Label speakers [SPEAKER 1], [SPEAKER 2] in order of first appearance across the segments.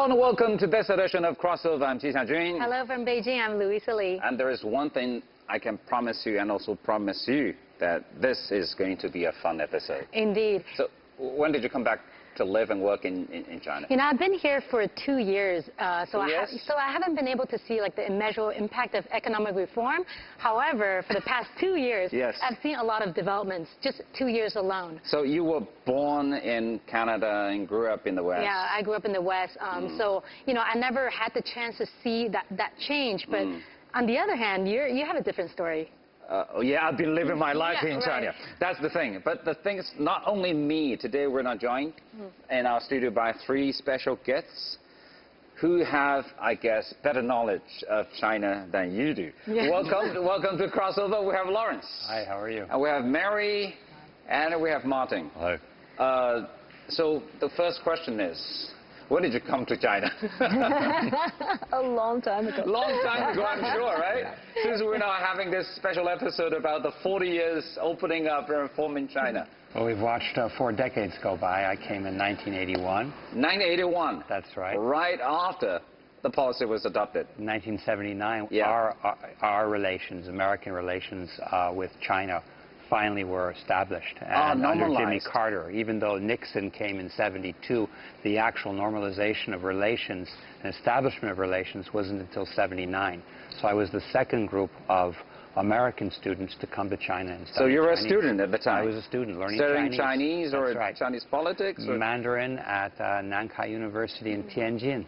[SPEAKER 1] Hello and welcome to this edition of Crossover. I'm Ji Xiaojun.
[SPEAKER 2] Hello from Beijing. I'm Louisa Lee.
[SPEAKER 1] And there is one thing I can promise you and also promise you that this is going to be a fun episode.
[SPEAKER 2] Indeed.
[SPEAKER 1] So when did you come back to live and work in China?
[SPEAKER 2] You know, I've been here for 2 years, so
[SPEAKER 1] Yes?
[SPEAKER 2] I haven't been able to see like the immeasurable impact of economic reform. However, for the past 2 years,
[SPEAKER 1] Yes.
[SPEAKER 2] I've seen a lot of developments, just 2 years alone.
[SPEAKER 1] So you were born in Canada and grew up in the West.
[SPEAKER 2] Yeah, I grew up in the West, so you know, I never had the chance to see that change. But on the other hand, you have a different story.
[SPEAKER 1] Yeah, I've been living my life
[SPEAKER 2] Yeah,
[SPEAKER 1] in
[SPEAKER 2] right.
[SPEAKER 1] China. That's the thing. But the thing is, not only me. Today we're not joined in our studio by 3 special guests who have, I guess, better knowledge of China than you do.
[SPEAKER 2] Yeah.
[SPEAKER 1] Welcome to Crossover. We have Lawrence.
[SPEAKER 3] Hi, how are you?
[SPEAKER 1] And we have Mary, and we have Martin.
[SPEAKER 3] Hello.
[SPEAKER 1] So the first question is, when did you come to China?
[SPEAKER 2] A long time ago.
[SPEAKER 1] Long time ago, I'm sure, right? Since we're now having this special episode about the 40 years opening up and reform in China.
[SPEAKER 3] Well, we've watched 4 decades go by. I came in 1981.
[SPEAKER 1] 1981.
[SPEAKER 3] That's right.
[SPEAKER 1] Right after the policy was adopted.
[SPEAKER 3] 1979,
[SPEAKER 1] Yeah.
[SPEAKER 3] our relations, American relations with China finally were established. And under Jimmy
[SPEAKER 1] normalized.
[SPEAKER 3] Carter, even though Nixon came in 72, the actual normalization of relations and establishment of relations wasn't until 79. So I was the second group of American students to come to China and study
[SPEAKER 1] So you were a
[SPEAKER 3] Chinese.
[SPEAKER 1] student at the time?
[SPEAKER 3] I was a student learning
[SPEAKER 1] Studying
[SPEAKER 3] Chinese.
[SPEAKER 1] Chinese or
[SPEAKER 3] That's right.
[SPEAKER 1] Chinese politics? Or?
[SPEAKER 3] Mandarin at Nankai University in Tianjin.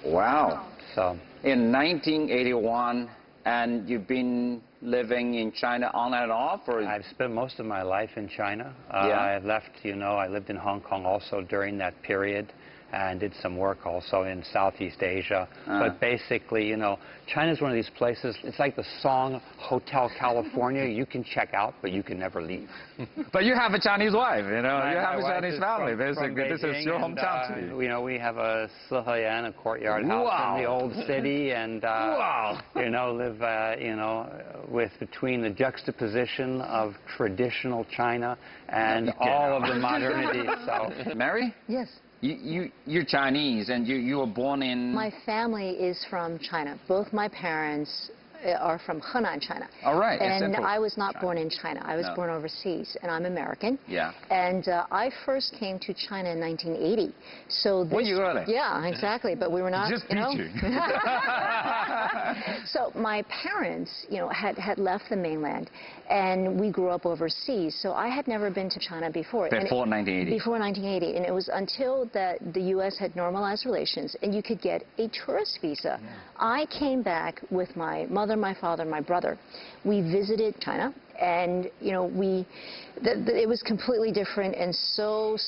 [SPEAKER 1] Wow.
[SPEAKER 3] So
[SPEAKER 1] In 1981, and you've been living in China on and off? Or?
[SPEAKER 3] I've spent most of my life in China.
[SPEAKER 1] Yeah.
[SPEAKER 3] I left, you know, I lived in Hong Kong also during that period and did some work also in Southeast Asia. But basically, you know, China's one of these places, it's like the song Hotel California. You can check out, but you can never leave.
[SPEAKER 1] But you have a Chinese wife, you know. You have
[SPEAKER 3] My
[SPEAKER 1] a
[SPEAKER 3] wife
[SPEAKER 1] Chinese
[SPEAKER 3] is
[SPEAKER 1] family,
[SPEAKER 3] from
[SPEAKER 1] basically. This is
[SPEAKER 3] Beijing,
[SPEAKER 1] your
[SPEAKER 3] and,
[SPEAKER 1] hometown too.
[SPEAKER 3] You know, we have a Siheyan, a courtyard house in the old city, and you know, live, you know, with between the juxtaposition of traditional China and all of the modernity. So,
[SPEAKER 1] Mary?
[SPEAKER 2] Yes.
[SPEAKER 1] You're Chinese, and you were born in...
[SPEAKER 2] My family is from China. Both my parents are from Henan, China.
[SPEAKER 1] All right.
[SPEAKER 2] And
[SPEAKER 1] Central
[SPEAKER 2] I was not
[SPEAKER 1] China.
[SPEAKER 2] born in China. I was born overseas, and I'm American.
[SPEAKER 1] Yeah.
[SPEAKER 2] And I first came to China in 1980. So this,
[SPEAKER 1] Were you really?
[SPEAKER 2] Yeah, exactly. But we were not,
[SPEAKER 1] Just
[SPEAKER 2] you know.
[SPEAKER 1] beat you.
[SPEAKER 2] So my parents, you know, had left the mainland, and we grew up overseas. So I had never been to China before.
[SPEAKER 1] Before 1980.
[SPEAKER 2] Before 1980, and it was until that the U.S. had normalized relations and you could get a tourist visa. Yeah. I came back with my mother, my father, my brother. We visited China, and you know, it was completely different and so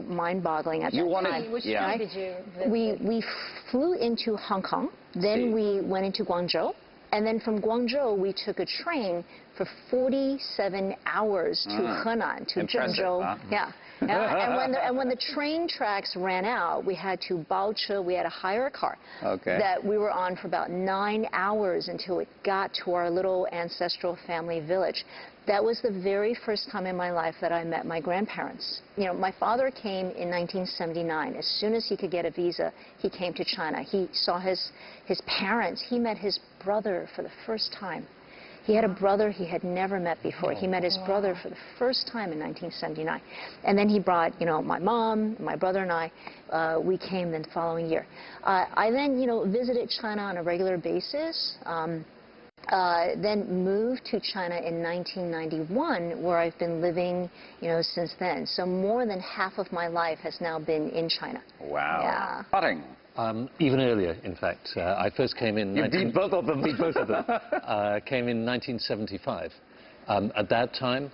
[SPEAKER 2] mind-boggling at that time.
[SPEAKER 1] Which town
[SPEAKER 2] did you visit? We flew into Hong Kong, then we went into Guangzhou, and then from Guangzhou we took a train for 47 hours to Henan, to Zhengzhou.
[SPEAKER 1] Huh?
[SPEAKER 2] Yeah. And when the train tracks ran out, we had to baoche, we had to hire a car that we were on for about 9 hours until it got to our little ancestral family village. That was the very first time in my life that I met my grandparents. You know, my father came in 1979. As soon as he could get a visa, he came to China. He saw his parents. He met his brother for the first time. He had a brother he had never met before. He met his brother for the first time in 1979. And then he brought, you know, my mom, my brother and I, we came the following year. I then, you know, visited China on a regular basis, then moved to China in 1991, where I've been living, you know, since then. So more than half of my life has now been in China.
[SPEAKER 1] Wow.
[SPEAKER 2] Yeah.
[SPEAKER 1] Putting.
[SPEAKER 4] Even earlier, in fact. I first came in...
[SPEAKER 1] You beat both of them.
[SPEAKER 4] Beat both of them. Came in 1975. At that time,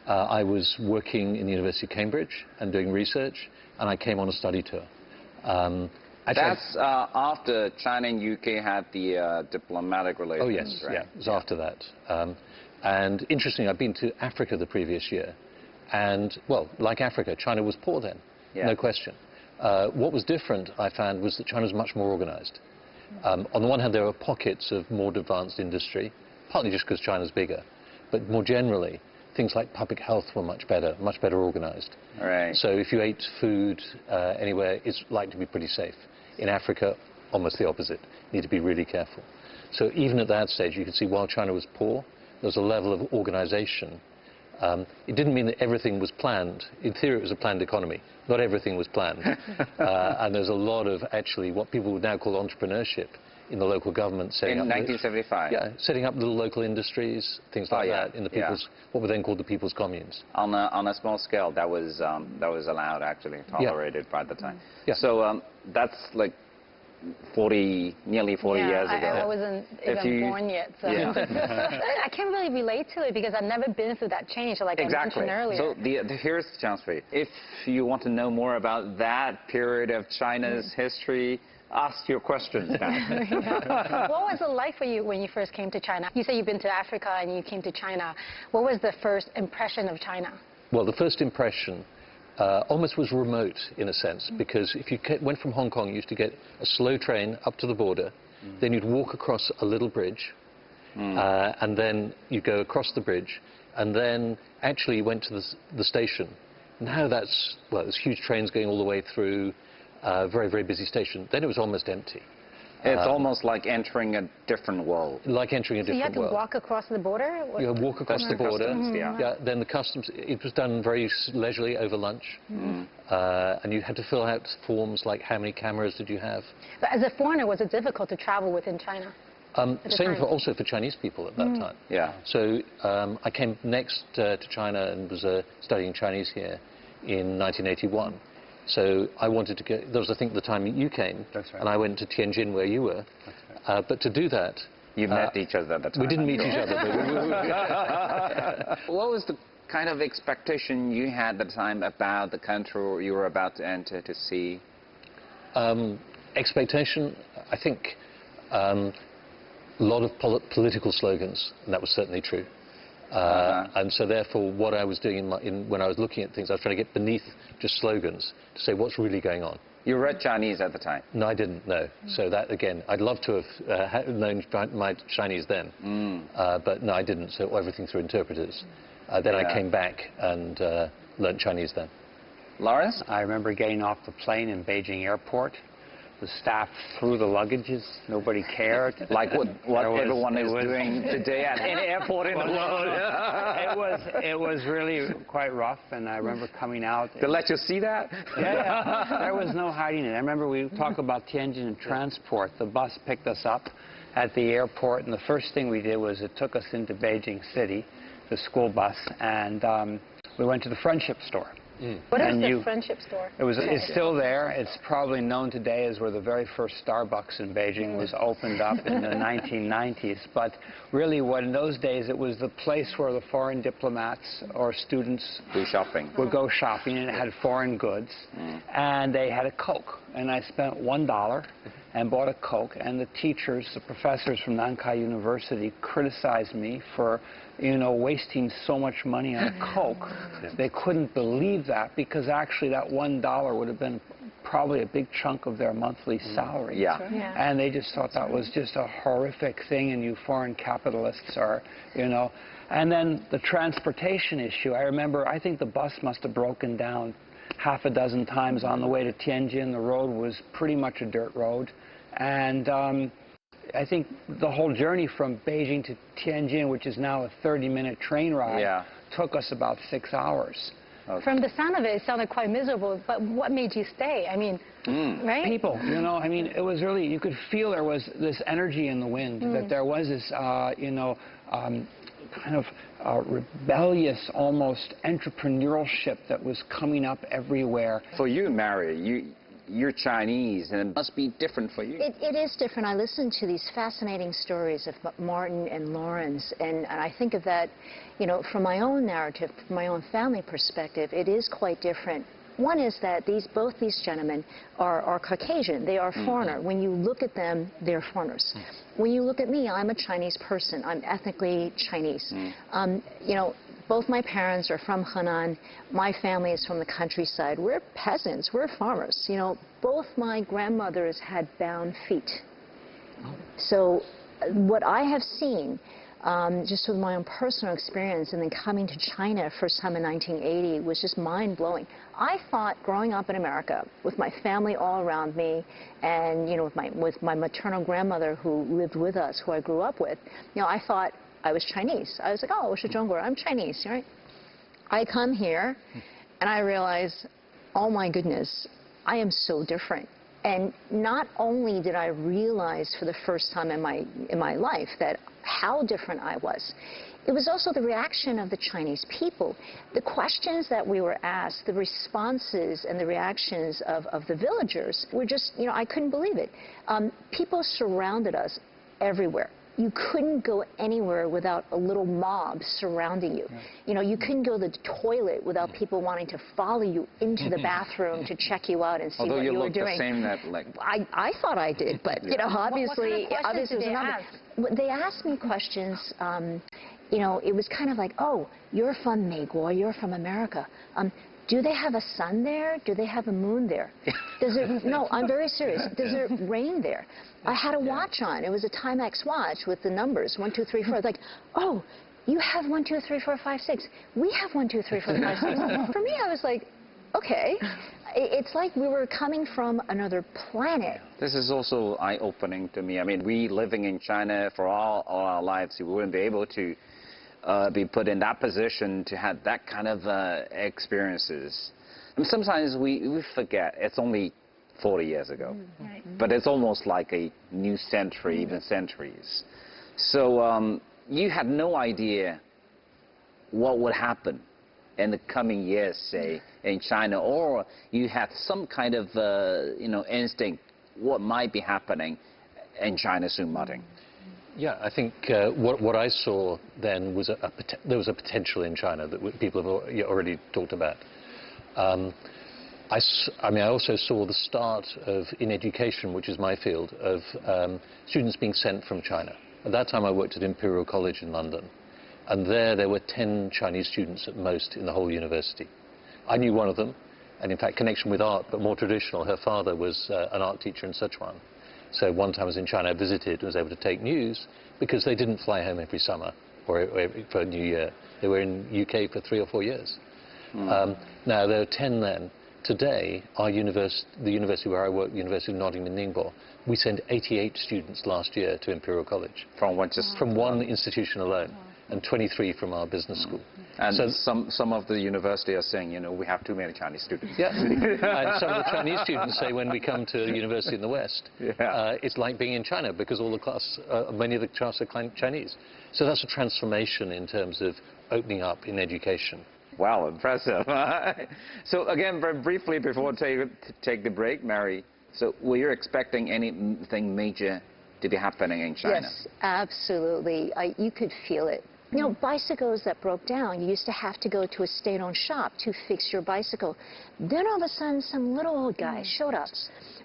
[SPEAKER 4] I was working in the University of Cambridge and doing research, and I came on a study tour.
[SPEAKER 1] That's after China and UK had the diplomatic relations,
[SPEAKER 4] Oh, yes,
[SPEAKER 1] right?
[SPEAKER 4] yeah, it was after that. And interestingly, I'd been to Africa the previous year, and, well, like Africa, China was poor then, no question. What was different, I found, was that China was much more organized. On the one hand, there were pockets of more advanced industry, partly just because China's bigger, but more generally, things like public health were much better organized.
[SPEAKER 1] Right.
[SPEAKER 4] So if you ate food anywhere, it's likely to be pretty safe. In Africa, almost the opposite. You need to be really careful. So even at that stage, you could see while China was poor, there was a level of organization. It didn't mean that everything was planned. In theory, it was a planned economy. Not everything was planned. And there's a lot of, actually, what people would now call entrepreneurship in the local government.
[SPEAKER 1] In 1975?
[SPEAKER 4] Yeah, setting up little local industries, things like that, in the people's, what were then called the people's communes.
[SPEAKER 1] On a small scale, that was allowed, actually, tolerated by the time.
[SPEAKER 4] Yeah.
[SPEAKER 1] So that's like nearly 40 years ago.
[SPEAKER 5] I wasn't even born yet, so I can't really relate to it because I've never been through that change, like I mentioned earlier.
[SPEAKER 1] So here's the chance for you. If you want to know more about that period of China's history, ask your questions now.
[SPEAKER 5] What was it like for you when you first came to China? You say you've been to Africa and you came to China. What was the first impression of China?
[SPEAKER 4] Well, the first impression almost was remote in a sense, because if you went from Hong Kong, you used to get a slow train up to the border, then you'd walk across a little bridge, and then you go across the bridge, and then actually you went to the station. Now that's, well, there's huge trains going all the way through, very, very busy station. Then it was almost empty.
[SPEAKER 1] It's almost like entering a different world.
[SPEAKER 4] Like entering a different world.
[SPEAKER 5] So you had to walk across the border?
[SPEAKER 4] You walk across the border.
[SPEAKER 1] Customs,
[SPEAKER 4] yeah. Then the customs, it was done very leisurely over lunch. And you had to fill out forms like how many cameras did you have.
[SPEAKER 5] But as a foreigner, was it difficult to travel within China?
[SPEAKER 4] Same also for Chinese people at that time.
[SPEAKER 1] Yeah.
[SPEAKER 4] So I came next to China and was studying Chinese here in 1981. So I wanted to go, that was I think the time you came, and I went to Tianjin where you were. But to do that...
[SPEAKER 1] You met each other at the time.
[SPEAKER 4] We didn't meet each other. But
[SPEAKER 1] what was the kind of expectation you had at the time about the country you were about to enter to see?
[SPEAKER 4] Expectation, I think, a lot of political slogans, and that was certainly true. And so therefore what I was doing when I was looking at things, I was trying to get beneath just slogans to say what's really going on.
[SPEAKER 1] You read Chinese at the time?
[SPEAKER 4] No, I didn't, no. So that, again, I'd love to have known my Chinese then. But no, I didn't, so everything through interpreters. Then I came back and learned Chinese then.
[SPEAKER 1] Lawrence?
[SPEAKER 3] I remember getting off the plane in Beijing airport. The staff threw the luggages. Nobody cared.
[SPEAKER 1] Like what everyone is doing today at any airport in the world.
[SPEAKER 3] It was really quite rough, and I remember coming out.
[SPEAKER 1] They let you see that?
[SPEAKER 3] Yeah. There was no hiding it. I remember we talk about Tianjin and transport. The bus picked us up at the airport, and the first thing we did was it took us into Beijing City, the school bus, and we went to the friendship store.
[SPEAKER 5] What is the friendship store?
[SPEAKER 3] It's still there. It's probably known today as where the very first Starbucks in Beijing was opened up in the 1990s. But really, in those days, it was the place where the foreign diplomats or students would go shopping, and it had foreign goods. And they had a Coke. And I spent $1 and bought a Coke. And the teachers, the professors from Nankai University, criticized me for wasting so much money on a Coke. They couldn't believe that, because actually that $1 would have been probably a big chunk of their monthly salary. And they just thought that was just a horrific thing, and you foreign capitalists are, And then the transportation issue, I remember, I think the bus must have broken down half a dozen times on the way to Tianjin. The road was pretty much a dirt road. And I think the whole journey from Beijing to Tianjin, which is now a 30-minute train ride, took us about 6 hours.
[SPEAKER 5] From the sound of it, it sounded quite miserable, but what made you stay? I mean, right?
[SPEAKER 3] People, I mean, it was really, you could feel there was this energy in the wind, that there was this, kind of rebellious, almost entrepreneurship that was coming up everywhere.
[SPEAKER 1] For you, Mary, you're Chinese, and it must be different for you.
[SPEAKER 2] It is different. I listen to these fascinating stories of Martin and Lawrence, and I think of that, from my own narrative, from my own family perspective, it is quite different. One is that both these gentlemen are Caucasian. They are foreigner. When you look at them, they're foreigners. When you look at me, I'm a Chinese person. I'm ethnically Chinese. Both my parents are from Henan. My family is from the countryside. We're peasants. We're farmers. Both my grandmothers had bound feet. So what I have seen just with my own personal experience, and then coming to China first time in 1980 was just mind-blowing. I thought growing up in America with my family all around me, and with my maternal grandmother who lived with us, who I grew up with, I thought I was Chinese. I was like, oh, 我是中国人, I'm Chinese, right? I come here and I realize, oh my goodness, I am so different. And not only did I realize for the first time in my life that how different I was, it was also the reaction of the Chinese people. The questions that we were asked, the responses and the reactions of the villagers were just, I couldn't believe it. People surrounded us everywhere. You couldn't go anywhere without a little mob surrounding you. Yeah. You couldn't go to the toilet without people wanting to follow you into the bathroom to check you out and see what you were doing.
[SPEAKER 1] Although you look the same,
[SPEAKER 2] I thought I did, but obviously,
[SPEAKER 5] what kind of questions did they ask?
[SPEAKER 2] They asked me questions. It was kind of like, oh, you're from 美国, you're from America. Do they have a sun there? Do they have a moon there? No, I'm very serious. Does it rain there? I had a watch on. It was a Timex watch with the numbers, 1, 2, 3, 4. It's like, oh, you have 1, 2, 3, 4, 5, 6. We have 1, 2, 3, 4, 5, 6. For me, I was like, okay. It's like we were coming from another planet.
[SPEAKER 1] This is also eye-opening to me. I mean, we living in China for all our lives, we wouldn't be able to be put in that position to have that kind of experiences. And sometimes we forget it's only 40 years ago, but it's almost like a new century, even centuries. So you had no idea what would happen in the coming years, say, in China, or you had some kind of instinct what might be happening in China soon, Martin.
[SPEAKER 4] Yeah, I think what I saw then was there was a potential in China that people have already talked about. I also saw the start of, in education, which is my field, of students being sent from China. At that time I worked at Imperial College in London, and there were 10 Chinese students at most in the whole university. I knew one of them, and in fact connection with art, but more traditional. Her father was an art teacher in Sichuan. So one time I was in China, I visited and was able to take news because they didn't fly home every summer or for New Year. They were in UK for 3 or 4 years. Now there are 10 then. Today, the university where I work, the University of Nottingham in Ningbo, we sent 88 students last year to Imperial College.
[SPEAKER 1] From
[SPEAKER 4] one institution alone. And 23 from our business school.
[SPEAKER 1] And so some of the university are saying, we have too many Chinese students.
[SPEAKER 4] Yeah, and some of the Chinese students say when we come to a university in the West, it's like being in China because all the many of the classes are Chinese. So that's a transformation in terms of opening up in education.
[SPEAKER 1] Wow, impressive. So again, very briefly before take the break, Mary, so were you expecting anything major to be happening in China?
[SPEAKER 2] Yes, absolutely. You could feel it. Bicycles that broke down, you used to have to go to a state-owned shop to fix your bicycle. Then all of a sudden, some little old guy showed up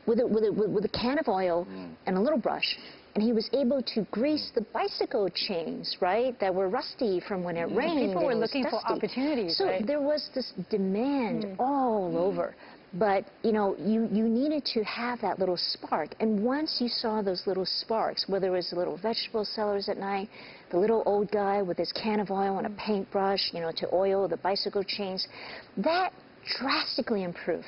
[SPEAKER 2] with a can of oil and a little brush, and he was able to grease the bicycle chains, right, that were rusty from when it rained.
[SPEAKER 5] People were looking for opportunities,
[SPEAKER 2] so there was this demand all over. But, you needed to have that little spark. And once you saw those little sparks, whether it was the little vegetable sellers at night, the little old guy with his can of oil and a paintbrush, to oil the bicycle chains, that drastically improved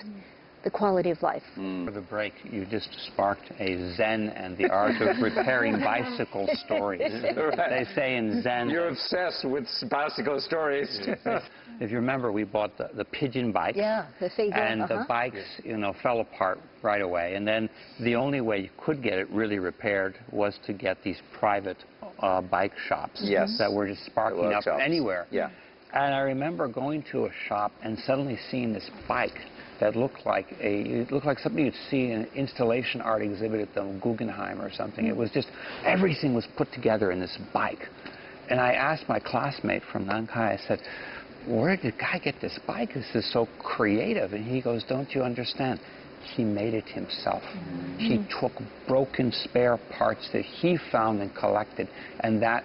[SPEAKER 2] the quality of life.
[SPEAKER 3] For the break, you just sparked a Zen and the art of repairing bicycle stories. They say in Zen...
[SPEAKER 1] You're obsessed with bicycle stories.
[SPEAKER 3] If you remember, we bought the pigeon bike.
[SPEAKER 2] Yeah, the figure.
[SPEAKER 3] And the bikes, fell apart right away. And then the only way you could get it really repaired was to get these private bike shops that were just sparking up anywhere.
[SPEAKER 1] Yeah.
[SPEAKER 3] And I remember going to a shop and suddenly seeing this bike that looked like something you'd see in an installation art exhibit at the Guggenheim or something. It was just, everything was put together in this bike. And I asked my classmate from Nankai, I said, where did the guy get this bike? This is so creative. And he goes, don't you understand? He made it himself. He took broken spare parts that he found and collected, and that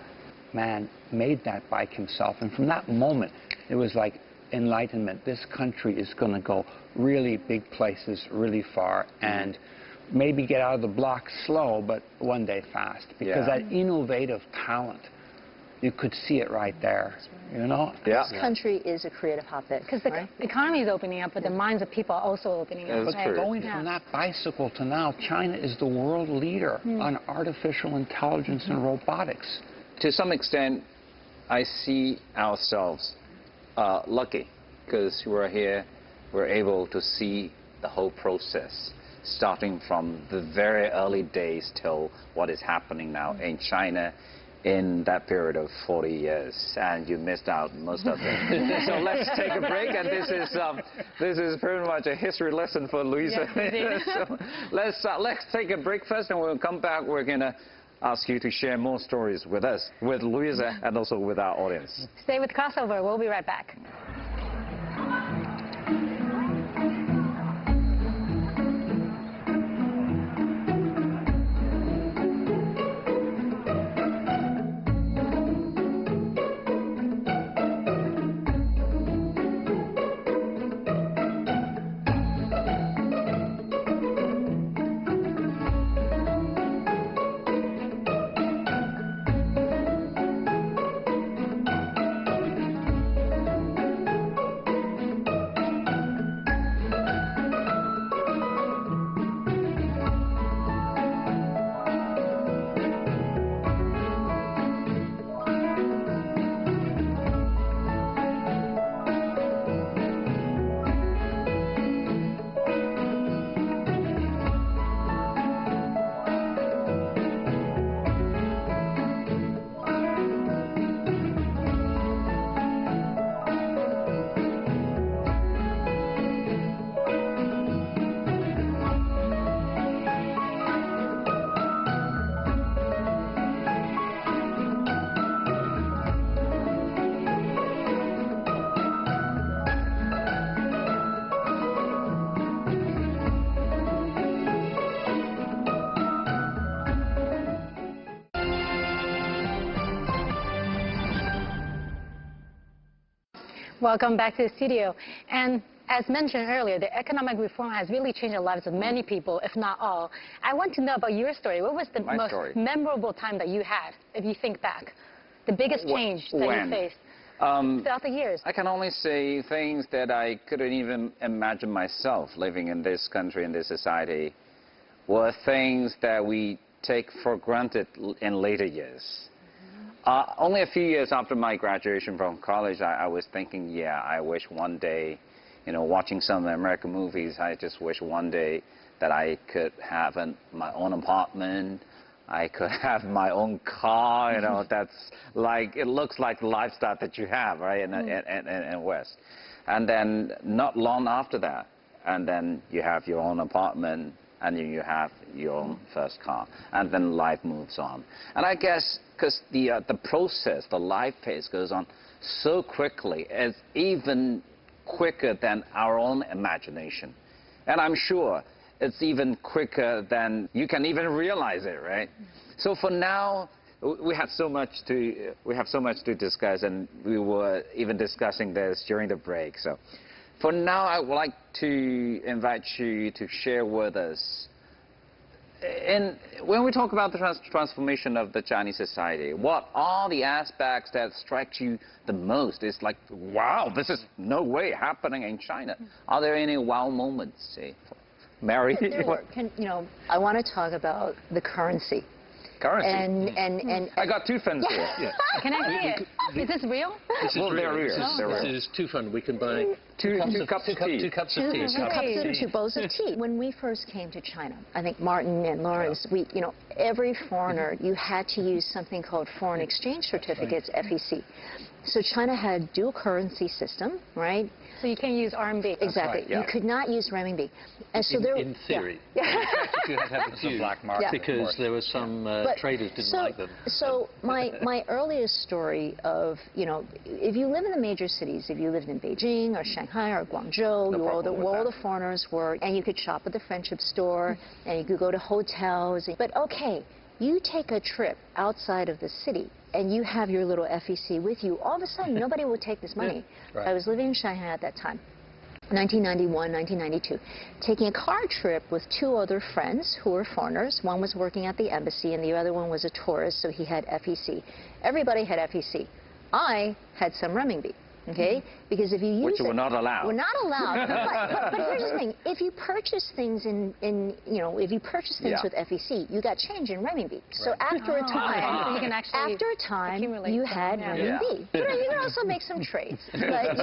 [SPEAKER 3] man made that bike himself. And from that moment, it was like enlightenment. This country is going to go really big places, really far, and maybe get out of the blocks slow, but one day fast. Because that innovative talent you could see it right there, you know?
[SPEAKER 2] Yeah. This country is a creative hotbed.
[SPEAKER 5] Because the economy is opening up, but the minds of people are also opening up.
[SPEAKER 1] That's true.
[SPEAKER 3] Going from that bicycle to now, China is the world leader on artificial intelligence and robotics.
[SPEAKER 1] To some extent, I see ourselves lucky because we're here, we're able to see the whole process, starting from the very early days till what is happening now in China in that period of 40 years, and you missed out most of it. So let's take a break, and this is pretty much a history lesson for Louisa. Yes, so let's take a break first, and when we come back, we're going to ask you to share more stories with us, with Louisa, and also with our audience.
[SPEAKER 5] Stay with Crossover. We'll be right back. Welcome back to the studio. And as mentioned earlier, the economic reform has really changed the lives of many people, if not all. I want to know about your story. What was the most memorable time that you had, if you think back? The biggest change that you faced throughout the years?
[SPEAKER 1] I can only say things that I couldn't even imagine myself living in this country, in this society, were things that we take for granted in later years. Only a few years after my graduation from college, I was thinking, yeah, I wish one day, you know, watching some American movies, I just wish one day that I could have my own apartment, I could have my own car, you know, that's like, it looks like the lifestyle that you have, right, in West. And then not long after that, and then you have your own apartment, and then you have your own first car, and then life moves on. And I guess because the process, the life pace goes on so quickly, it's even quicker than our own imagination. And I'm sure it's even quicker than you can even realize it, right? So for now, we have so much to discuss, and we were even discussing this during the break. So for now, I would like to invite you to share with us, and when we talk about the transformation of the Chinese society, what are the aspects that strike you the most? It's like, wow, this is no way happening in China. Are there any wow moments, say, Mary?
[SPEAKER 2] You know, I want to talk about the currency.
[SPEAKER 1] Currency.
[SPEAKER 2] And
[SPEAKER 1] I got two funds here.
[SPEAKER 4] Yeah.
[SPEAKER 5] Can I see it? Is this real?
[SPEAKER 4] This is real.
[SPEAKER 1] They're real.
[SPEAKER 4] This is two fun. We can buy
[SPEAKER 1] two cups of tea.
[SPEAKER 4] Two cups of tea.
[SPEAKER 2] Two bowls of tea. When we first came to China, I think Martin and Lawrence, you know, every foreigner, you had to use something called foreign exchange certificates, FEC. So China had a dual currency system, right?
[SPEAKER 5] So you can't use RMB.
[SPEAKER 2] Exactly.
[SPEAKER 1] Right, yeah.
[SPEAKER 2] You could not use renminbi. And so
[SPEAKER 4] in theory.
[SPEAKER 2] Yeah.
[SPEAKER 4] In practice, you had to have a few,
[SPEAKER 3] black market,
[SPEAKER 4] because there were some traders didn't like them.
[SPEAKER 2] So my earliest story of, you know, if you live in the major cities, if you lived in Beijing or Shanghai or Guangzhou, where all the foreigners were, and you could shop at the friendship store, and you could go to hotels. But okay, you take a trip outside of the city, and you have your little FEC with you, all of a sudden, nobody will take this money. Right. I was living in Shanghai at that time. 1991, 1992, taking a car trip with 2 other friends who were foreigners. One was working at the embassy and the other one was a tourist, so he had FEC. Everybody had FEC. I had some renminbi. Okay? Because if you use
[SPEAKER 1] Which you were not allowed.
[SPEAKER 2] We're not allowed. but here's the thing. If you purchase things if you purchase things with FEC, you got change in renminbi. So after a time,
[SPEAKER 5] so you can actually
[SPEAKER 2] you had renminbi. You can also make some trades. But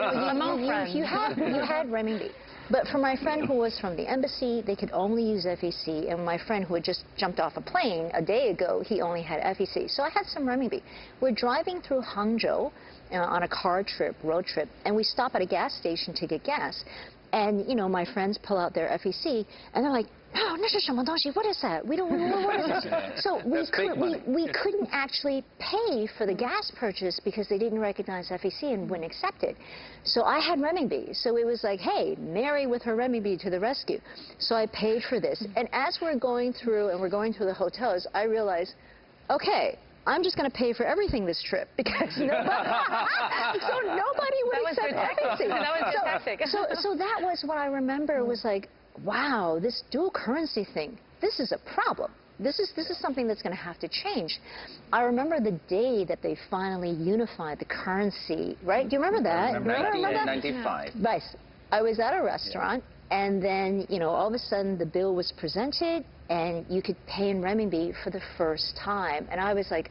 [SPEAKER 2] you had renminbi. But for my friend who was from the embassy, they could only use FEC. And my friend who had just jumped off a plane a day ago, he only had FEC. So I had some renminbi. We're driving through Hangzhou on a car trip, road trip, and we stop at a gas station to get gas. And, my friends pull out their FEC, and they're like, oh, 那是什么东西? What is that? We don't know what is this. So we couldn't actually pay for the gas purchase because they didn't recognize FEC and wouldn't accept it. So I had renminbi. So it was like, hey, Mary with her renminbi to the rescue. So I paid for this. And as we're going through the hotels, I realized, okay, I'm just going to pay for everything this trip because so nobody would accept FEC.
[SPEAKER 5] That was fantastic.
[SPEAKER 2] So that was what I remember was like, wow, this dual currency thing, this is a problem. This is something that's going to have to change. I remember the day that they finally unified the currency, right? Do you remember that?
[SPEAKER 1] I remember 1995.
[SPEAKER 2] Right. I was at a restaurant, and then, all of a sudden the bill was presented, and you could pay in renminbi for the first time. And I was like,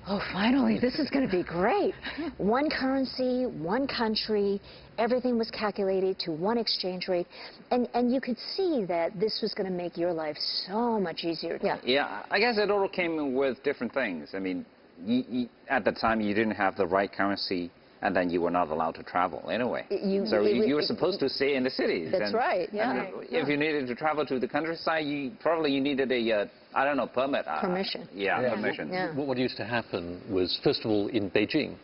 [SPEAKER 2] oh, finally, this is going to be great. One currency, one country, everything was calculated to one exchange rate. And you could see that this was going to make your life so much easier.
[SPEAKER 1] Yeah, I guess it all came with different things. I mean, at the time, you didn't have the right currency, and then you were not allowed to travel anyway. You were supposed to stay in the cities.
[SPEAKER 2] That's right,
[SPEAKER 1] If you needed to travel to the countryside, you needed a, I don't know, permit.
[SPEAKER 2] Permission.
[SPEAKER 1] Permission.
[SPEAKER 2] Yeah.
[SPEAKER 4] What used to happen was, first of all, in Beijing,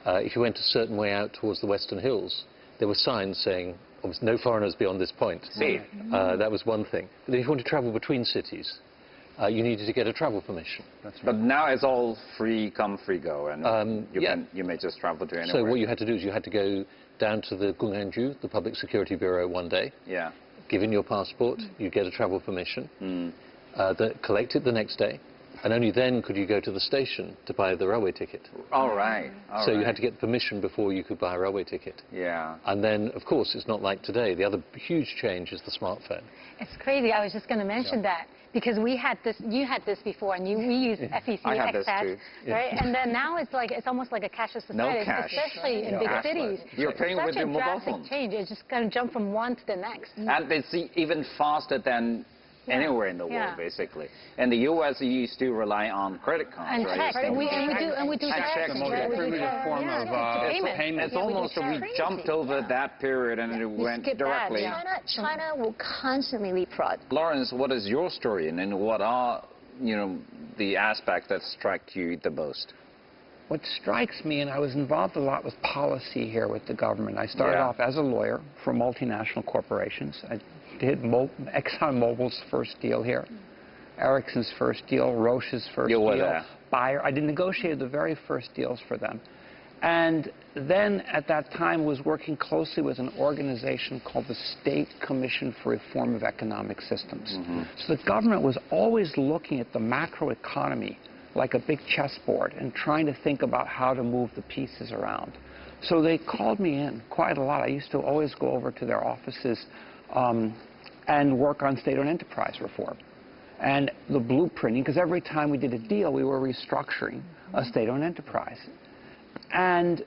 [SPEAKER 4] if you went a certain way out towards the Western Hills, there were signs saying, no foreigners beyond this point.
[SPEAKER 1] See.
[SPEAKER 4] That was one thing. But if you want to travel between cities, you needed to get a travel permission.
[SPEAKER 1] That's right. But now it's all free come, free go, and you may just travel to anywhere.
[SPEAKER 4] So what you had to do is you had to go down to the Gonghanju, the Public Security Bureau, one day.
[SPEAKER 1] Yeah.
[SPEAKER 4] Give in your passport, you get a travel permission, collect it the next day, and only then could you go to the station to buy the railway ticket.
[SPEAKER 1] All right.
[SPEAKER 4] So you had to get permission before you could buy a railway ticket.
[SPEAKER 1] Yeah.
[SPEAKER 4] And then, of course, it's not like today. The other huge change is the smartphone.
[SPEAKER 5] It's crazy. I was just going to mention that. Because we had this, you had this before, and we used FEC, Expat, right? And then now it's almost like a cashless society,
[SPEAKER 1] no cash.
[SPEAKER 5] Especially in big cities.
[SPEAKER 1] You're paying with your mobile phone.
[SPEAKER 5] Such a drastic change. It's just going to jump from one to the next.
[SPEAKER 1] And it's even faster than anywhere in the world, basically. In the U.S., you still rely on credit cards,
[SPEAKER 5] and
[SPEAKER 1] right?
[SPEAKER 5] Checks, and we do
[SPEAKER 3] checks. The most primitive form of payment.
[SPEAKER 1] It's almost we jumped over that period and it went directly.
[SPEAKER 2] China will constantly leapfrog.
[SPEAKER 1] Lawrence, what is your story, and what are the aspects that strike you the most?
[SPEAKER 3] What strikes me, and I was involved a lot with policy here with the government. I started off as a lawyer for multinational corporations. I did ExxonMobil's first deal here, Ericsson's first deal, Roche's first deal, Bayer. I negotiated the very first deals for them. And then at that time was working closely with an organization called the State Commission for Reform of Economic Systems. So the government was always looking at the macroeconomy like a big chessboard and trying to think about how to move the pieces around. So they called me in quite a lot. I used to always go over to their offices and work on state-owned enterprise reform. And the blueprinting, because every time we did a deal, we were restructuring a state-owned enterprise. And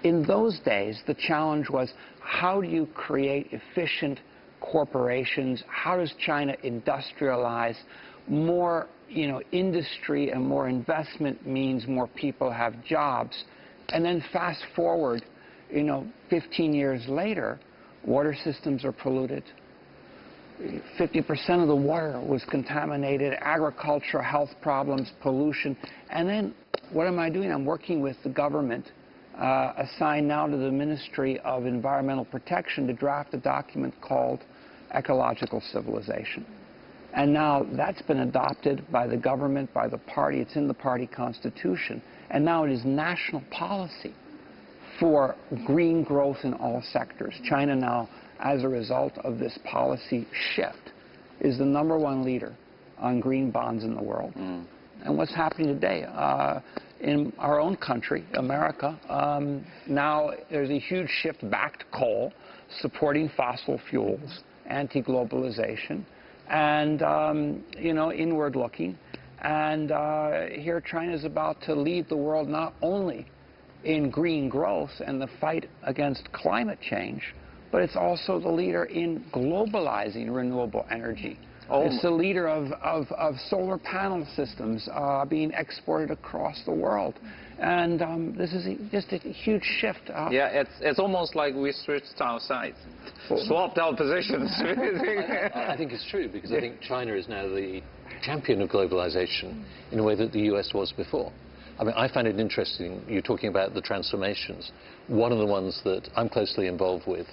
[SPEAKER 3] in those days, the challenge was, how do you create efficient corporations? How does China industrialize? More industry and more investment means more people have jobs. And then fast forward, 15 years later, water systems are polluted. 50% of the water was contaminated, agriculture, health problems, pollution. And then what am I doing? I'm working with the government, assigned now to the Ministry of Environmental Protection, to draft a document called Ecological Civilization. And now that's been adopted by the government, by the party. It's in the party constitution. And now it is national policy for green growth in all sectors. China now as a result of this policy shift, is the #1 leader on green bonds in the world. And what's happening today? In our own country, America, now there's a huge shift back to coal, supporting fossil fuels, anti-globalization, and, inward looking. And here China's about to lead the world not only in green growth and the fight against climate change, but it's also the leader in globalizing renewable energy. It's the leader of solar panel systems being exported across the world. And this is just a huge shift.
[SPEAKER 1] Yeah, it's almost like we switched our sides, swapped our positions.
[SPEAKER 4] I think it's true, because I think China is now the champion of globalization in a way that the US was before. I mean, I find it interesting, you're talking about the transformations. One of the ones that I'm closely involved with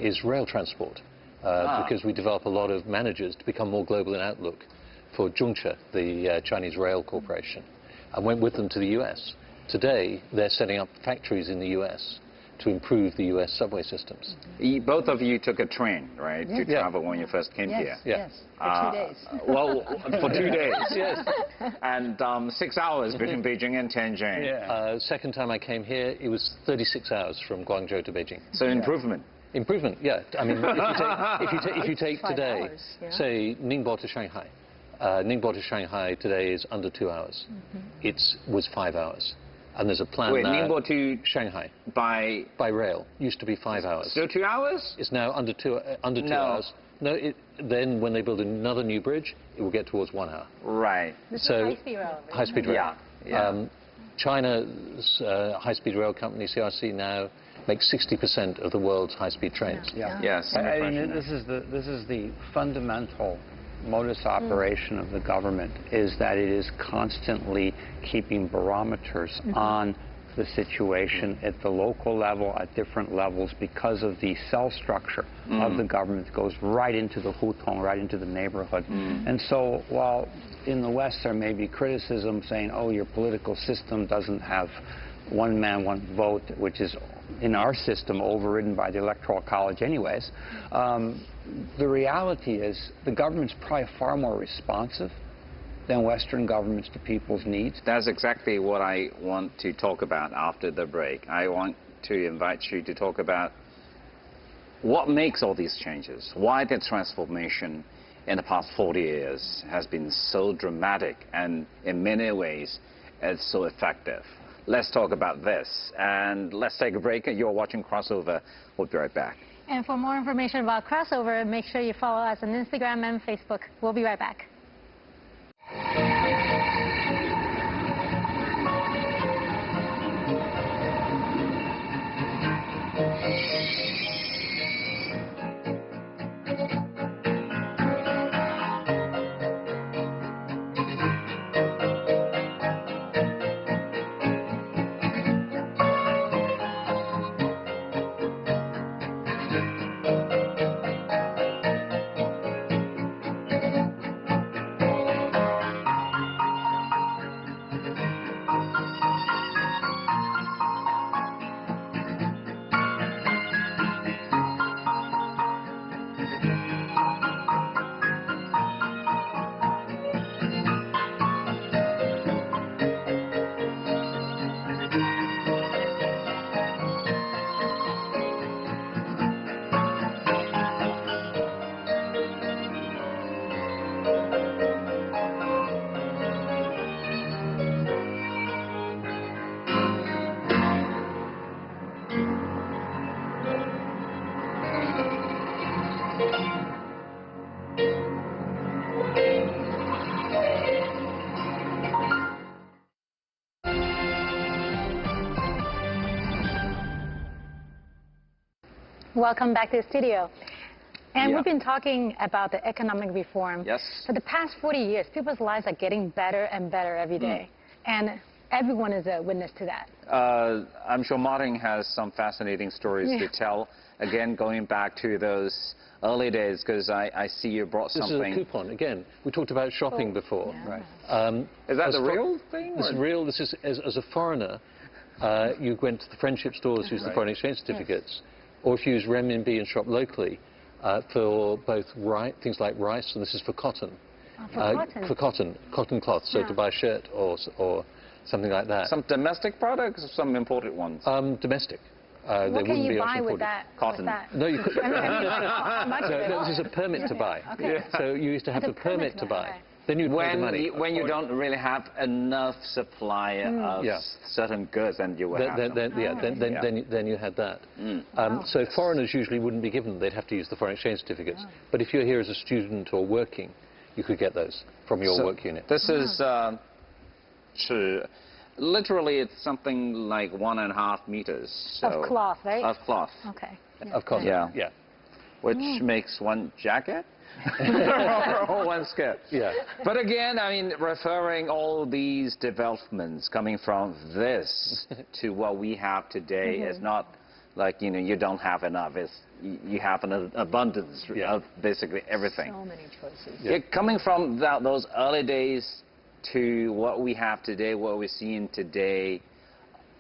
[SPEAKER 4] is rail transport. Because we develop a lot of managers to become more global in outlook for Zhongche, the Chinese rail corporation. I went with them to the US. Today, they're setting up factories in the US to improve the US subway systems.
[SPEAKER 1] Both of you took a train, right, to travel when you first came here?
[SPEAKER 2] Yes, for 2 days.
[SPEAKER 1] Well, for 2 days.
[SPEAKER 4] Yes.
[SPEAKER 1] And 6 hours between Beijing and Tianjin.
[SPEAKER 3] Yeah.
[SPEAKER 4] Second time I came here, it was 36 hours from Guangzhou to Beijing.
[SPEAKER 1] So improvement.
[SPEAKER 4] Improvement, yeah. I mean, if you take today,
[SPEAKER 2] hours,
[SPEAKER 4] say Ningbo to Shanghai. Ningbo to Shanghai today is under 2 hours. It was 5 hours. And there's a plan now.
[SPEAKER 1] Ningbo to
[SPEAKER 4] Shanghai.
[SPEAKER 1] By
[SPEAKER 4] rail. Used to be 5 hours.
[SPEAKER 1] Still 2 hours?
[SPEAKER 4] It's now under 2 hours. No, then when they build another new bridge, it will get towards 1 hour.
[SPEAKER 1] Right.
[SPEAKER 5] This is high-speed rail. Right?
[SPEAKER 4] High-speed rail.
[SPEAKER 1] Yeah.
[SPEAKER 4] China's high-speed rail company, CRC, now makes 60% of the world's high-speed trains.
[SPEAKER 1] Yes.
[SPEAKER 3] I mean, this is the fundamental modus operation of the government, is that it is constantly keeping barometers on the situation at the local level, at different levels, because of the cell structure of the government that goes right into the hutong, right into the neighborhood. And so while in the West there may be criticism saying, oh, your political system doesn't have one man, one vote, which is in our system overridden by the Electoral College anyways, the reality is the government's probably far more responsive than Western governments to people's needs.
[SPEAKER 1] That's exactly what I want to talk about after the break. I want to invite you to talk about what makes all these changes, why the transformation in the past 40 years has been so dramatic and in many ways it's so effective. Let's talk about this, and let's take a break. You're watching Crossover. We'll be right back.
[SPEAKER 5] And for more information about Crossover, make sure you follow us on Instagram and Facebook. We'll be right back. Welcome back to the studio. And we've been talking about the economic reform.
[SPEAKER 1] Yes.
[SPEAKER 5] For the past 40 years, people's lives are getting better and better every day. And everyone is a witness to that.
[SPEAKER 1] I'm sure Martin has some fascinating stories to tell. Again, going back to those early days, because I see you brought something.
[SPEAKER 4] This is a coupon. Again, we talked about shopping before.
[SPEAKER 1] Right. Is that the real thing?
[SPEAKER 4] This is real. This is, as a foreigner, you went to the friendship stores, used the foreign exchange certificates. or if you use renminbi and shop locally for both things like rice, and this is for cotton. For cotton cloth, so to buy a shirt or something like that.
[SPEAKER 1] Some domestic products or some imported ones?
[SPEAKER 4] Domestic.
[SPEAKER 5] What can you buy with that?
[SPEAKER 1] Cotton.
[SPEAKER 4] No, you could. No, this is a permit to buy.
[SPEAKER 5] Okay.
[SPEAKER 4] So you used to have a permit to buy. Then you'd pay the money.
[SPEAKER 1] When you don't really have enough supply of certain goods, then you would have
[SPEAKER 4] then you had that. So foreigners usually wouldn't be given them. They'd have to use the foreign exchange certificates. But if you're here as a student or working, you could get those from your work unit.
[SPEAKER 1] This is literally it's something like 1.5 meters. So
[SPEAKER 5] of cloth, right?
[SPEAKER 1] Of cloth.
[SPEAKER 5] Okay.
[SPEAKER 4] Of cotton. Yeah.
[SPEAKER 1] Which makes one jacket or one skirt.
[SPEAKER 4] Yeah.
[SPEAKER 1] But again, I mean, referring all these developments coming from this to what we have today is not like, you know, you don't have enough. It's, you have an abundance of basically everything.
[SPEAKER 2] So many choices.
[SPEAKER 1] Yeah. Coming from those early days to what we have today, what we're seeing today,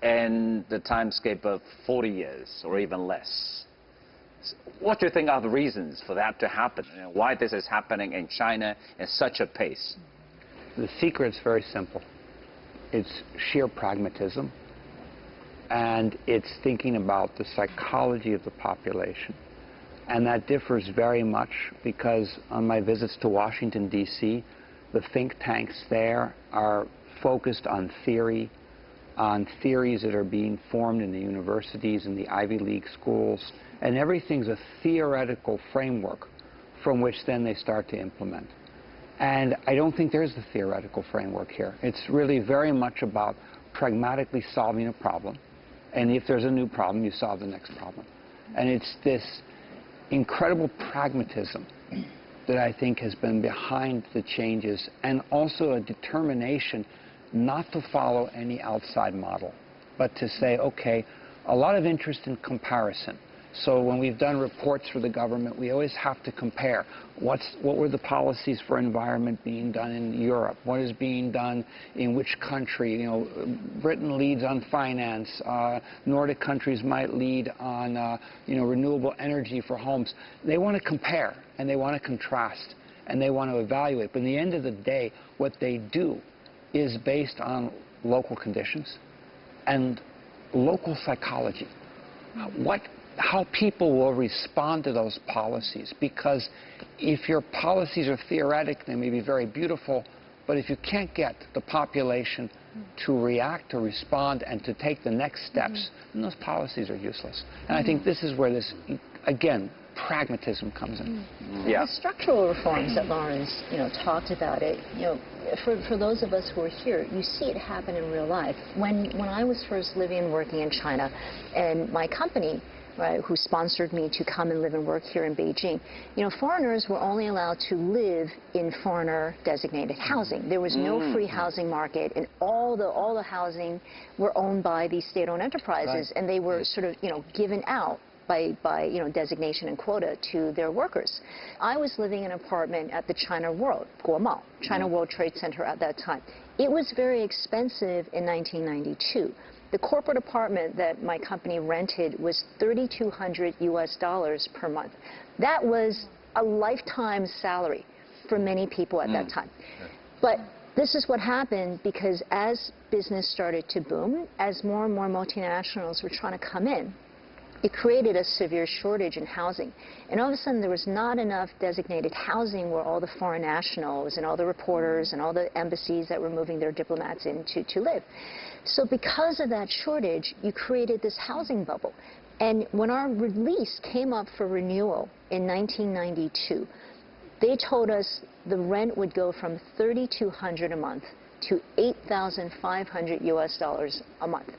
[SPEAKER 1] and the timescape of 40 years or even less. What do you think are the reasons for that to happen? And why this is happening in China in such a pace?
[SPEAKER 3] The secret's very simple. It's sheer pragmatism, and it's thinking about the psychology of the population. And that differs very much because on my visits to Washington, D.C., the think tanks there are focused on theory, on theories that are being formed in the universities and the Ivy League schools, and everything's a theoretical framework from which then they start to implement. And I don't think there's a theoretical framework here. It's really very much about pragmatically solving a problem, and if there's a new problem, you solve the next problem. And it's this incredible pragmatism that I think has been behind the changes, and also a determination not to follow any outside model, but to say, okay, a lot of interest in comparison. So when we've done reports for the government, we always have to compare. What were the policies for environment being done in Europe? What is being done in which country? You know, Britain leads on finance. Nordic countries might lead on, you know, renewable energy for homes. They want to compare, and they want to contrast, and they want to evaluate. But in the end of the day, what they do is based on local conditions and local psychology. How people will respond to those policies, because if your policies are theoretic, they may be very beautiful, but if you can't get the population to react, to respond, and to take the next steps, then those policies are useless. And I think this is where this, again, pragmatism comes in.
[SPEAKER 2] The structural reforms that Lawrence, you know, talked about it, you know, for those of us who are here, you see it happen in real life. When I was first living and working in China, and my company, right, who sponsored me to come and live and work here in Beijing, you know, foreigners were only allowed to live in foreigner-designated housing. There was no free housing market, and all the housing were owned by these state-owned enterprises, and they were sort of, you know, given out by you know, designation and quota to their workers. I was living in an apartment at the China World, Guomao, China World Trade Center at that time. It was very expensive in 1992. The corporate apartment that my company rented was $3,200 US per month. That was a lifetime salary for many people at that time. But this is what happened because as business started to boom, as more and more multinationals were trying to come in, it created a severe shortage in housing. And all of a sudden, there was not enough designated housing where all the foreign nationals and all the reporters and all the embassies that were moving their diplomats in to live. So because of that shortage, you created this housing bubble. And when our lease came up for renewal in 1992, they told us the rent would go from $3,200 a month to $8,500 US a month.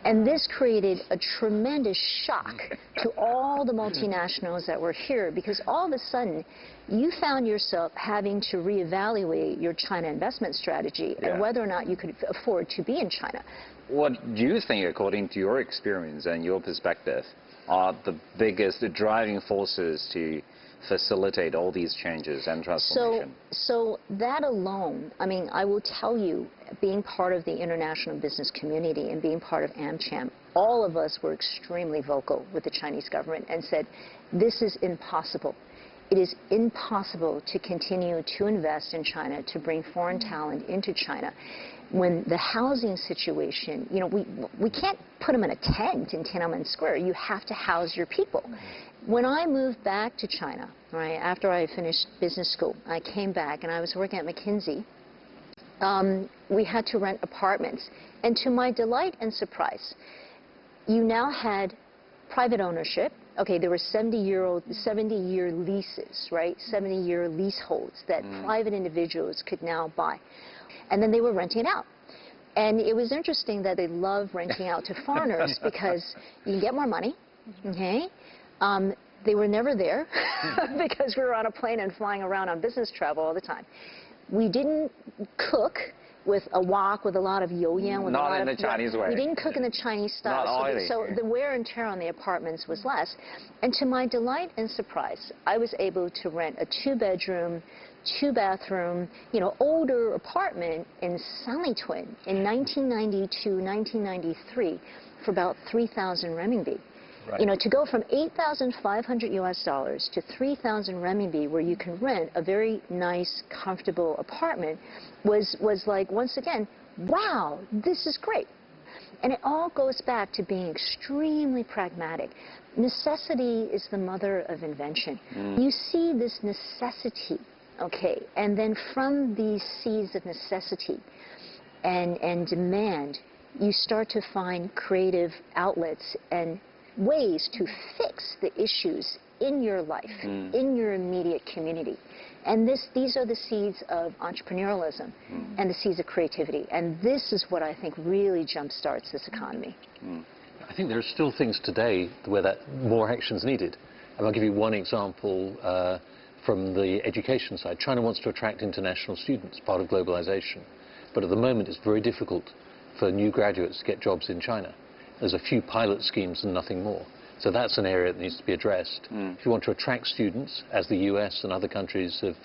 [SPEAKER 2] And this created a tremendous shock to all the multinationals that were here, because all of a sudden you found yourself having to reevaluate your China investment strategy and whether or not you could afford to be in China.
[SPEAKER 1] What do you think, according to your experience and your perspective, are the biggest driving forces to facilitate all these changes and transformation?
[SPEAKER 2] So that alone, I mean, I will tell you, being part of the international business community and being part of AmCham, all of us were extremely vocal with the Chinese government and said, this is impossible. It is impossible to continue to invest in China, to bring foreign talent into China, when the housing situation, you know, we can't put them in a tent in Tiananmen Square. You have to house your people. When I moved back to China, right, after I finished business school, I came back and I was working at McKinsey. We had to rent apartments. And to my delight and surprise, you now had private ownership. Okay, there were 70-year leases, right? 70-year leaseholds that private individuals could now buy. And then they were renting it out. And it was interesting that they love renting out to foreigners because you can get more money, okay? They were never there because we were on a plane and flying around on business travel all the time. We didn't cook with a wok with a lot of you-yan.
[SPEAKER 1] Not in the Chinese way.
[SPEAKER 2] We didn't cook in the Chinese style.
[SPEAKER 1] Not oily.
[SPEAKER 2] So the wear and tear on the apartments was less. And to my delight and surprise, I was able to rent a 2-bedroom, 2-bathroom, you know, older apartment in Sanlitun in 1992, 1993 for about 3,000 renminbi. Right. You know, to go from 8,500 US dollars to 3,000 renminbi, where you can rent a very nice, comfortable apartment, was like, once again, wow, this is great. And it all goes back to being extremely pragmatic. Necessity is the mother of invention. You see this necessity, okay, and then from these seeds of necessity and demand, you start to find creative outlets and ways to fix the issues in your life, in your immediate community. And these are the seeds of entrepreneurialism and the seeds of creativity. And this is what I think really jumpstarts this economy.
[SPEAKER 4] I think there are still things today where that more action is needed. And I'll give you one example from the education side. China wants to attract international students, part of globalization. But at the moment, it's very difficult for new graduates to get jobs in China. There's a few pilot schemes and nothing more. So that's an area that needs to be addressed. If you want to attract students, as the US and other countries have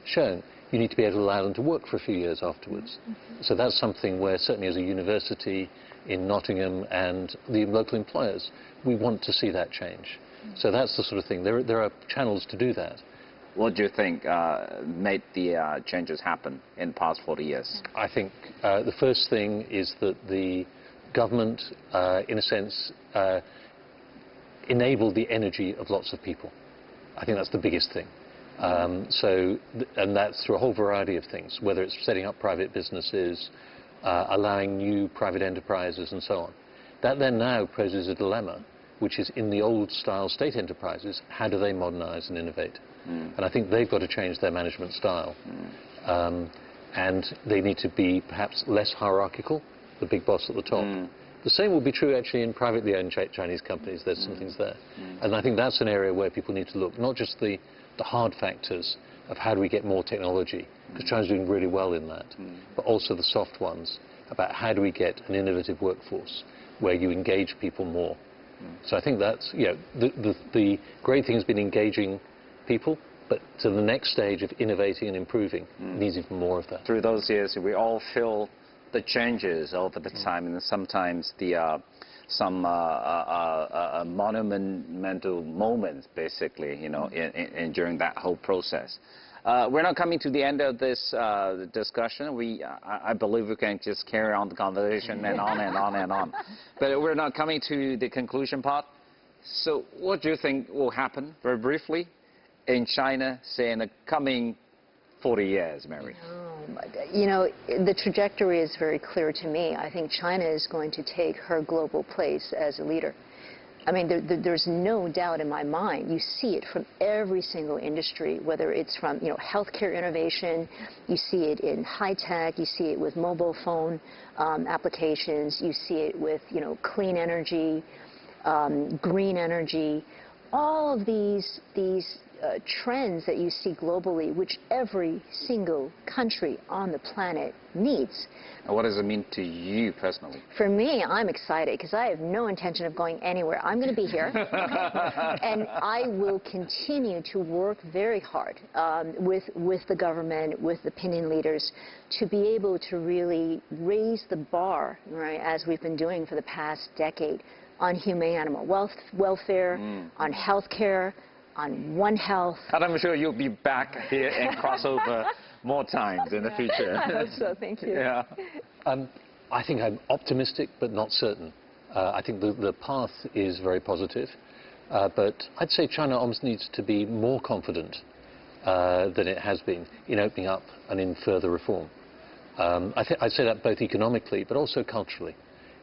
[SPEAKER 4] shown, you need to be able to allow them to work for a few years afterwards. So that's something where certainly as a university in Nottingham and the local employers, we want to see that change. So that's the sort of thing. There are channels to do that.
[SPEAKER 1] What do you think made the changes happen in the past 40 years?
[SPEAKER 4] I think the first thing is that the government, in a sense, enabled the energy of lots of people. I think that's the biggest thing. And that's through a whole variety of things, whether it's setting up private businesses, allowing new private enterprises and so on. That then now poses a dilemma, which is in the old style state enterprises, how do they modernize and innovate? And I think they've got to change their management style. And they need to be perhaps less hierarchical, the big boss at the top. The same will be true actually in privately owned Chinese companies. There's some things there. And I think that's an area where people need to look, not just the hard factors of how do we get more technology, because China's doing really well in that, but also the soft ones about how do we get an innovative workforce where you engage people more. So I think that's, you know, the great thing has been engaging people, but to the next stage of innovating and improving, needs even more of that.
[SPEAKER 1] Through those years, we all feel the changes over the time, and sometimes some monumental moments, basically, you know, during that whole process. We're not coming to the end of this discussion. I believe we can just carry on the conversation and on and on and on. But we're not coming to the conclusion part. So what do you think will happen, very briefly, in China, say, in the coming 40 years, Mary?
[SPEAKER 2] Oh, my God. You know, the trajectory is very clear to me. I think China is going to take her global place as a leader. I mean, there's no doubt in my mind. You see it from every single industry, whether it's from, you know, healthcare innovation, you see it in high tech, you see it with mobile phone applications, you see it with, you know, clean energy, green energy, all of these trends that you see globally, which every single country on the planet needs.
[SPEAKER 1] And what does it mean to you personally?
[SPEAKER 2] For me, I'm excited because I have no intention of going anywhere. I'm going to be here, and I will continue to work very hard with the government, with the opinion leaders, to be able to really raise the bar, right, as we've been doing for the past decade, on humane animal welfare, on health care, on One Health.
[SPEAKER 1] And I'm sure you'll be back here in Crossover more times in the future.
[SPEAKER 2] I hope so. Thank you.
[SPEAKER 1] Yeah.
[SPEAKER 4] I think I'm optimistic, but not certain. I think the path is very positive. But I'd say China almost needs to be more confident than it has been in opening up and in further reform. I'd say that both economically, but also culturally,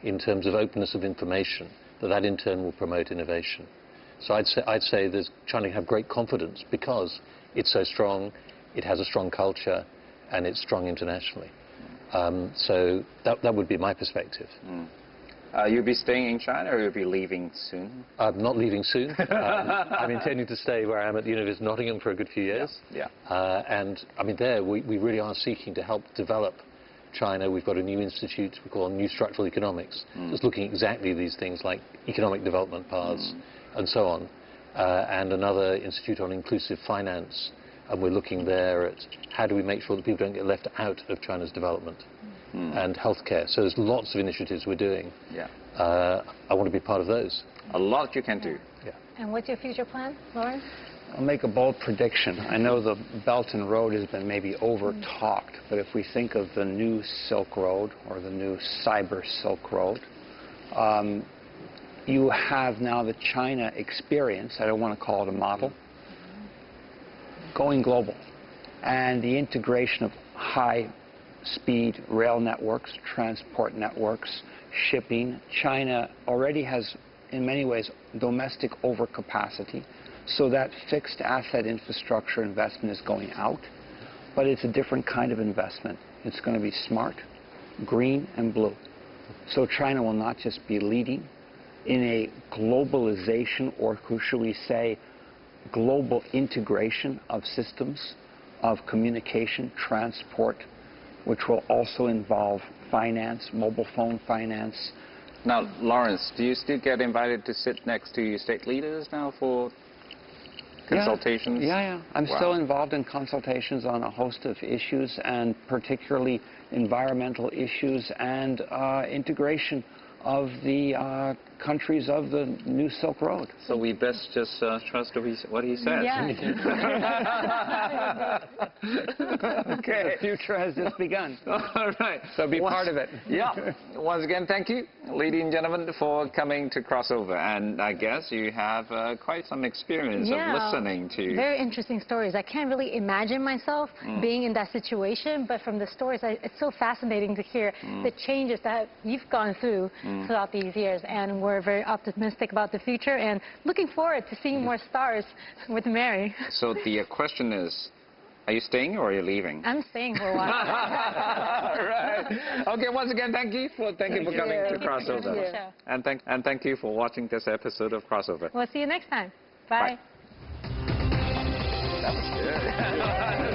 [SPEAKER 4] in terms of openness of information, that in turn will promote innovation. So I'd say there's China have great confidence because it's so strong, it has a strong culture, and it's strong internationally. So that would be my perspective.
[SPEAKER 1] You'll be staying in China, or you'll be leaving soon?
[SPEAKER 4] I'm not leaving soon. I'm intending to stay where I am at the University of Nottingham for a good few years.
[SPEAKER 1] Yeah.
[SPEAKER 4] And I mean, there we really are seeking to help develop China. We've got a new institute we call New Structural Economics, that's looking exactly these things like economic development paths and so on, and another institute on inclusive finance. And we're looking there at how do we make sure that people don't get left out of China's development and healthcare. So there's lots of initiatives we're doing.
[SPEAKER 1] Yeah.
[SPEAKER 4] I want to be part of those.
[SPEAKER 1] A lot you can do.
[SPEAKER 4] Yeah.
[SPEAKER 5] And what's your future plan, Lawrence?
[SPEAKER 3] I'll make a bold prediction. I know the Belt and Road has been maybe over-talked, but if we think of the new Silk Road or the new Cyber Silk Road, you have now the China experience, I don't want to call it a model, going global. And the integration of high-speed rail networks, transport networks, shipping. China already has, in many ways, domestic overcapacity. So that fixed asset infrastructure investment is going out, but it's a different kind of investment. It's going to be smart, green, and blue. So China will not just be leading in a globalization, or who should we say, global integration of systems of communication, transport, which will also involve finance, mobile phone finance.
[SPEAKER 1] Now, Lawrence, do you still get invited to sit next to your state leaders now for consultations?
[SPEAKER 3] Yeah. I'm still involved in consultations on a host of issues, and particularly environmental issues and integration of the countries of the new Silk Road.
[SPEAKER 1] So we best just trust what he says.
[SPEAKER 5] Yeah.
[SPEAKER 3] Okay. The future has just begun.
[SPEAKER 1] All right.
[SPEAKER 3] So be part of it.
[SPEAKER 1] Yeah. Once again, thank you, ladies and gentlemen, for coming to Crossover. And I guess you have quite some experience of listening to.
[SPEAKER 5] Very interesting stories. I can't really imagine myself being in that situation, but from the stories, it's so fascinating to hear the changes that you've gone through throughout these years. And we're very optimistic about the future and looking forward to seeing more stars with Mary.
[SPEAKER 1] So the question is, are you staying or are you leaving?
[SPEAKER 5] I'm staying for a while.
[SPEAKER 1] All right. Okay, once again, thank you for coming to Crossover. And thank you for watching this episode of Crossover.
[SPEAKER 5] We'll see you next time. Bye.
[SPEAKER 1] That was good.